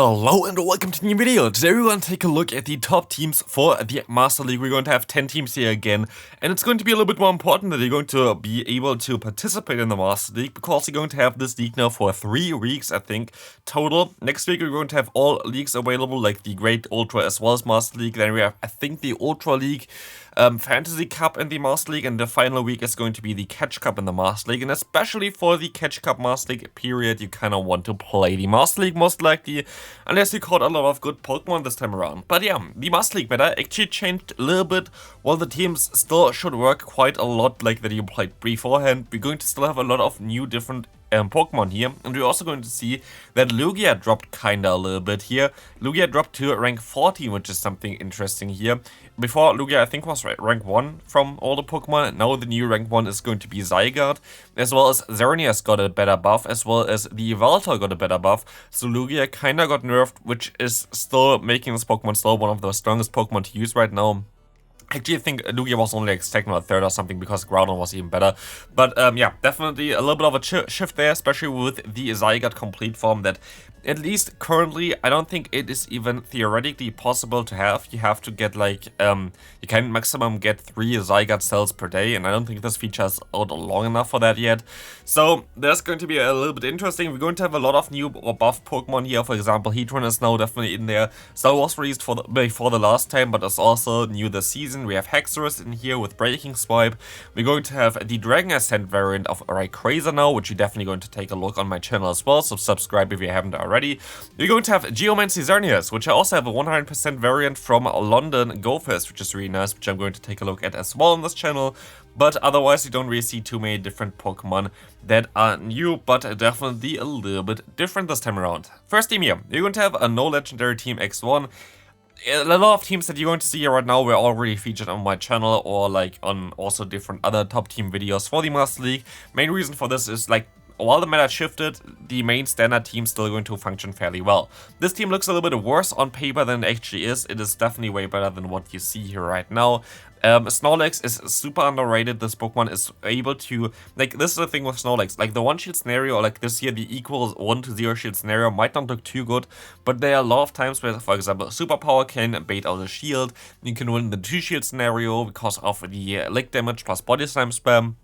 Hello and welcome to a new video. Today we're going to take a look at the top teams for the Master League. We're going to have 10 teams here again, and it's going to be a little bit more important that you're going to be able to participate in the Master League, because you're going to have this league now for 3 weeks, I think, total. Next week we're going to have all leagues available, like the Great Ultra as well as Master League. Then we have, I think, the Ultra League, Fantasy Cup in the Master League, and the final week is going to be the Catch Cup in the Master League. And especially for the Catch Cup Master League period, you kind of want to play the Master League most likely, unless you caught a lot of good Pokemon this time around. But yeah, the Master League meta actually changed a little bit, while the teams still should work quite a lot like that you played beforehand. We're going to still have a lot of new different Pokemon here, and we're also going to see that Lugia dropped kinda a little bit here. Lugia dropped to rank 14, which is something interesting here. Before, Lugia I think was rank 1 from all the Pokemon, and now the new rank 1 is going to be Zygarde, as well as Xerneas got a better buff, as well as the Yveltal got a better buff, so Lugia kinda got nerfed, which is still making this Pokemon still one of the strongest Pokemon to use right now. Actually, I think Lugia was only like second or third or something, because Groudon was even better. But yeah, definitely a little bit of a shift there, especially with the Zygarde complete form that, at least currently, I don't think it is even theoretically possible to have. You have to get like, you can maximum get 3 Zygarde cells per day, and I don't think this feature is out long enough for that yet. So that's going to be a little bit interesting. We're going to have a lot of new or buff Pokemon here. For example, Heatran is now definitely in there. Star was released before the last time, but it's also new this season. We have Hexorus in here with Breaking Swipe. We're going to have the Dragon Ascent variant of Rayquaza now, which you're definitely going to take a look on my channel as well, so subscribe if you haven't already. We're going to have Geomancy Xerneas, which I also have a 100% variant from London Go Fest, which is really nice, which I'm going to take a look at as well on this channel. But otherwise, you don't really see too many different Pokemon that are new, but definitely a little bit different this time around. First team here, you're going to have a no legendary team X1. A lot of teams that you're going to see here right now were already featured on my channel, or like on also different other top team videos for the Master League. Main reason for this is, like, while the meta shifted, the main standard team still going to function fairly well. This team looks a little bit worse on paper than it actually is. It is definitely way better than what you see here right now. Snorlax is super underrated. This Pokemon is able to, like, this is the thing with Snorlax, like the one shield scenario, or like this here, the equals 1-0 shield scenario might not look too good, but there are a lot of times where, for example, Superpower can bait out a shield. You can win the 2 shield scenario because of the lick damage plus body slam spam.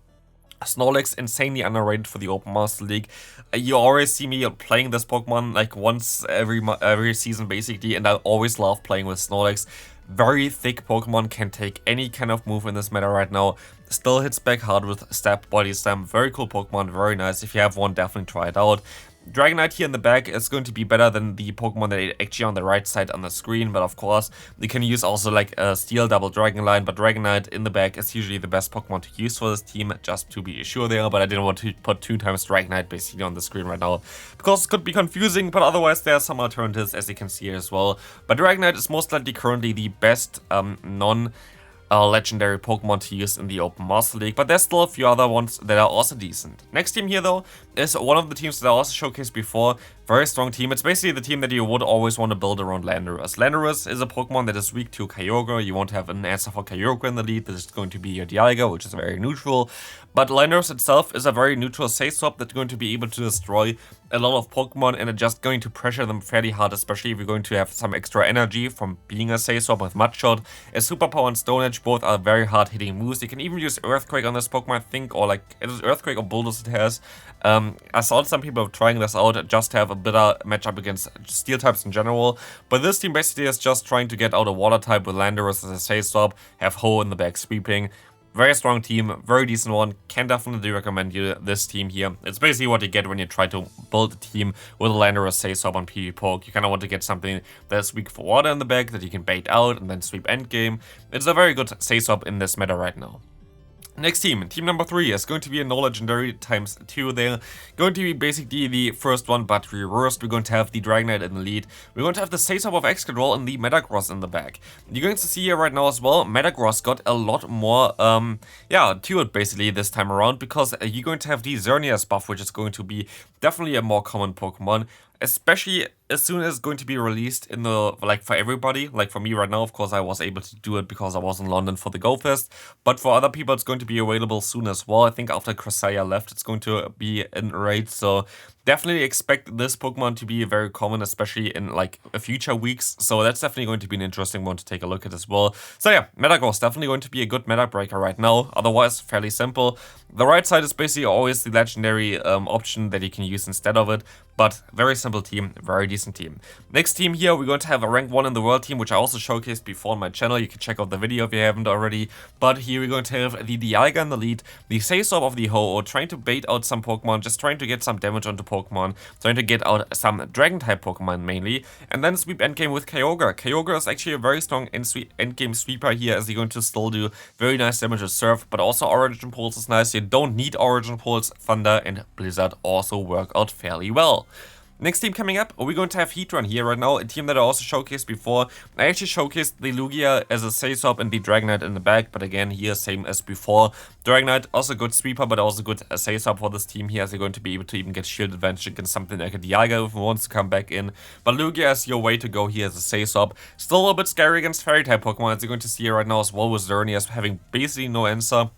Snorlax insanely underrated for the Open Master League. You always see me playing this Pokemon like once every season basically, and I always love playing with Snorlax. Very thick Pokemon, can take any kind of move in this meta right now. Still hits back hard with Stab, Body Slam. Very cool Pokemon, very nice. If you have one, definitely try it out. Dragonite here in the back is going to be better than the Pokemon that are actually on the right side on the screen, but of course you can use also like a Steel Double Dragon line, but Dragonite in the back is usually the best Pokemon to use for this team, just to be sure there. But I didn't want to put 2 times Dragonite basically on the screen right now, because it could be confusing, but otherwise there are some alternatives, as you can see here as well. But Dragonite is most likely currently the best legendary Pokemon to use in the Open Master League, but there's still a few other ones that are also decent. Next team here though is one of the teams that I also showcased before. Very strong team. It's basically the team that you would always want to build around Landorus. Landorus is a Pokemon that is weak to Kyogre. You won't have an answer for Kyogre in the lead. This is going to be your Dialga, which is very neutral. But Landorus itself is a very neutral Say-Swap that's going to be able to destroy a lot of Pokemon, and it's just going to pressure them fairly hard, especially if you're going to have some extra energy from being a Say-Swap with Mudshot. As Superpower and Stone Edge both are very hard hitting moves. You can even use Earthquake on this Pokemon, I think, or like, it is Earthquake or Bulldoze it has. I saw some people trying this out just to have a better matchup against Steel types in general, but this team basically is just trying to get out a Water type with Landorus as a Say-Swap, have Ho in the back sweeping. Very strong team, very decent one. Can definitely recommend you this team here. It's basically what you get when you try to build a team with a Landorus Say-Swap on PvPoke. You kind of want to get something that's weak for water in the back that you can bait out and then sweep endgame. It's a very good Say-Swap in this meta right now. Next team, team number 3, is going to be a no legendary times 2. They're going to be basically the first one, but reversed. We're going to have the Dragonite in the lead. We're going to have the Say-Swap of Excadrill and the Metagross in the back. You're going to see here right now as well, Metagross got a lot more, to it basically this time around, because you're going to have the Xerneas buff, which is going to be definitely a more common Pokemon. Especially as soon as it's going to be released in the, like, for everybody. Like for me right now, of course, I was able to do it because I was in London for the Go Fest. But for other people, it's going to be available soon as well. I think after Cresselia left, it's going to be in raid. So definitely expect this Pokemon to be very common, especially in like future weeks. So that's definitely going to be an interesting one to take a look at as well. So yeah, Metagross definitely going to be a good meta breaker right now. Otherwise, fairly simple. The right side is basically always the legendary option that you can use instead of it. But very simple team, very decent team. Next team here, we're going to have a rank 1 in the world team, which I also showcased before on my channel. You can check out the video if you haven't already. But here we're going to have the Dialga in the lead, the Saisorb of the Ho-Oh, trying to bait out some Pokemon, just trying to get some damage onto Pokemon, trying to get out some Dragon-type Pokemon mainly, and then sweep endgame with Kyogre. Kyogre is actually a very strong endgame sweeper here, as you're going to still do very nice damage with Surf, but also Origin Pulse is nice. You don't need Origin Pulse, Thunder and Blizzard also work out fairly well. Next team coming up, we're going to have Heatran here right now, a team that I also showcased before. I actually showcased the Lugia as a Saisorb and the Dragonite in the back, but again, here, same as before. Dragonite, also good sweeper, but also good Saisorb for this team here, as you're going to be able to even get shield advantage against something like a Dialga if it wants to come back in. But Lugia is your way to go here as a Saisorb. Still a little bit scary against Fairy-type Pokemon, as you're going to see here right now as well, with Xerneas having basically no answer.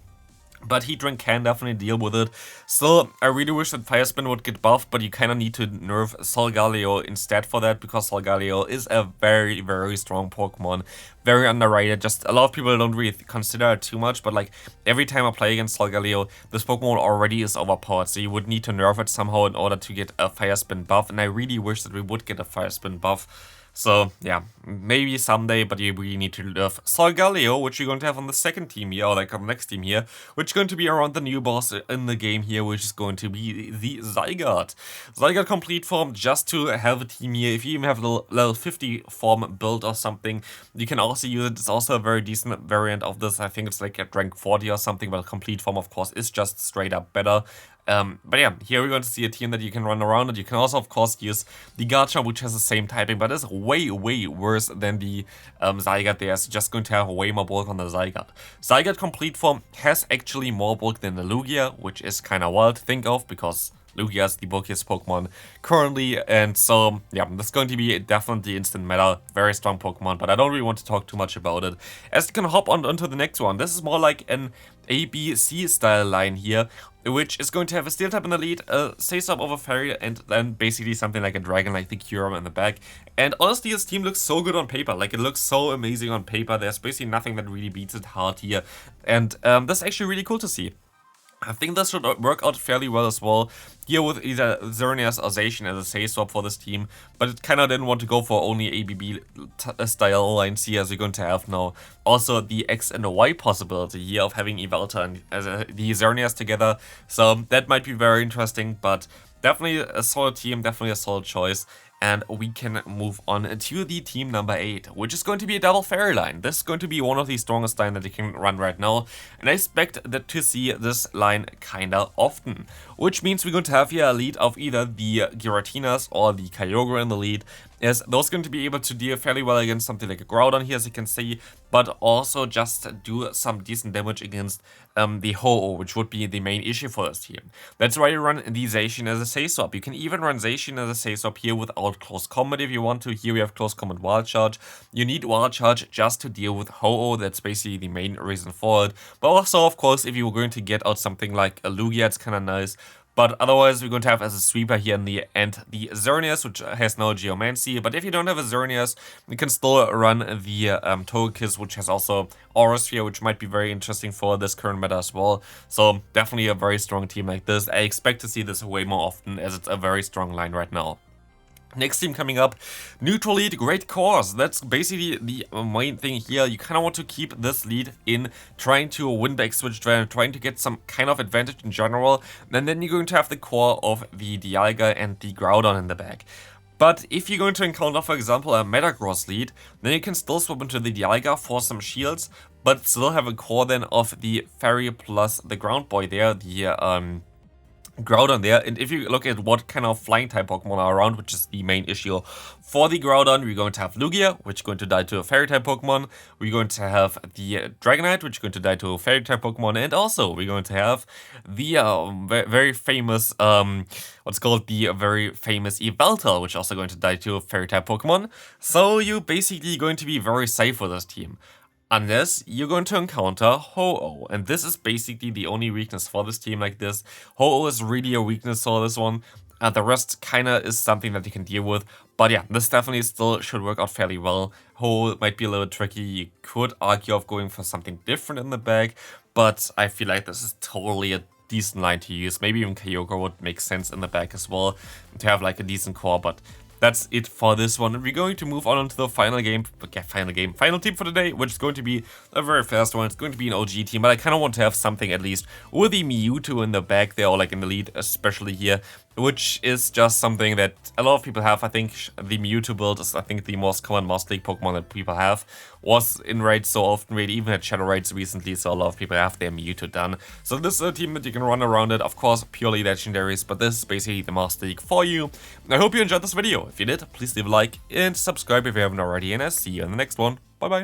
But Heatran can definitely deal with it. Still, I really wish that Fire Spin would get buffed, but you kind of need to nerf Solgaleo instead for that, because Solgaleo is a very, very strong Pokemon. Very underrated. Just a lot of people don't really consider it too much, but like every time I play against Solgaleo, this Pokemon already is overpowered, so you would need to nerf it somehow in order to get a Fire Spin buff, and I really wish that we would get a Fire Spin buff. So, yeah, maybe someday, but you really need to nerf Solgaleo, which you're going to have on the second team here, or like on the next team here, which is going to be around the new boss in the game here, which is going to be the Zygarde. Zygarde complete form, just to have a team here. If you even have a level 50 form build or something, you can also use it. It's also a very decent variant of this. I think it's like at rank 40 or something, but complete form, of course, is just straight up better. But yeah, here we're going to see a team that you can run around, and you can also, of course, use the Garchomp, which has the same typing, but is way, way worse than the Zygarde there. So just going to have way more bulk on the Zygarde. Zygarde complete form has actually more bulk than the Lugia, which is kind of wild to think of, because Lugia is the bulkiest Pokemon currently, and so, yeah, this is going to be definitely instant meta, very strong Pokemon, but I don't really want to talk too much about it, as you can hop onto the next one. This is more like an ABC style line here, which is going to have a Steel type in the lead, a Saisorb over Fairy, and then basically something like a Dragon, like the Kyurem in the back. And honestly, this team looks so good on paper, like it looks so amazing on paper. There's basically nothing that really beats it hard here, and that's actually really cool to see. I think this should work out fairly well as well, here with either Xerneas or Zacian as a Saisorb for this team, but it kind of didn't want to go for only ABB style lines here, as you're going to have now. Also, the X and the Y possibility here of having Yveltal and the Xerneas together, so that might be very interesting, but definitely a solid team, definitely a solid choice. And we can move on to the team number 8, which is going to be a double fairy line. This is going to be one of the strongest lines that you can run right now, and I expect to see this line kinda often. Which means we're going to have here a lead of either the Giratinas or the Kyogre in the lead, as those going to be able to deal fairly well against something like a Groudon here, as you can see, but also just do some decent damage against the Ho-Oh, which would be the main issue for this team. That's why you run the Zacian as a Saisorb. You can even run Zacian as a Saisorb here without close combat if you want to. Here we have close combat Wild Charge. You need Wild Charge just to deal with Ho-Oh. That's basically the main reason for it. But also, of course, if you were going to get out something like a Lugia, it's kind of nice. But otherwise, we're going to have as a sweeper here in the end the Xerneas, which has no Geomancy. But if you don't have a Xerneas, you can still run the Togekiss, which has also Aurasphere, which might be very interesting for this current meta as well. So definitely a very strong team like this. I expect to see this way more often, as it's a very strong line right now. Next team coming up, neutral lead, great course. That's basically the main thing here. You kind of want to keep this lead in trying to win back Switch Drive, trying to get some kind of advantage in general. And then you're going to have the core of the Dialga and the Groudon in the back. But if you're going to encounter, for example, a Metagross lead, then you can still swap into the Dialga for some shields, but still have a core then of the Fairy plus the Ground Boy there, the Groudon there. And if you look at what kind of flying type Pokemon are around, which is the main issue for the Groudon, we're going to have Lugia, which is going to die to a fairy type Pokemon. We're going to have the Dragonite, which is going to die to a fairy type Pokemon, and also we're going to have the very famous what's called the very famous Yveltal, which is also going to die to a fairy type Pokemon. So you're basically going to be very safe with this team. Unless you're going to encounter Ho-Oh, and this is basically the only weakness for this team like this. Ho-Oh is really a weakness for this one. The rest kinda is something that you can deal with. But yeah, this definitely still should work out fairly well. Hole might be a little tricky. You could argue of going for something different in the back, but I feel like this is totally a decent line to use. Maybe even Kyogre would make sense in the back as well, to have like a decent core, but that's it for this one. We're going to move on to the final team for today, which is going to be a very fast one. It's going to be an OG team, but I kind of want to have something at least with the Mewtwo in the back there, or like in the lead, especially here, which is just something that a lot of people have. I think the Mewtwo build is, I think, the most common Master League Pokemon that people have. Was in raids so often, really, even at Shadow Raids recently, so a lot of people have their Mewtwo done. So this is a team that you can run around it, of course, purely legendaries, but this is basically the Master League for you. I hope you enjoyed this video. If you did, please leave a like and subscribe if you haven't already, and I'll see you in the next one. Bye bye.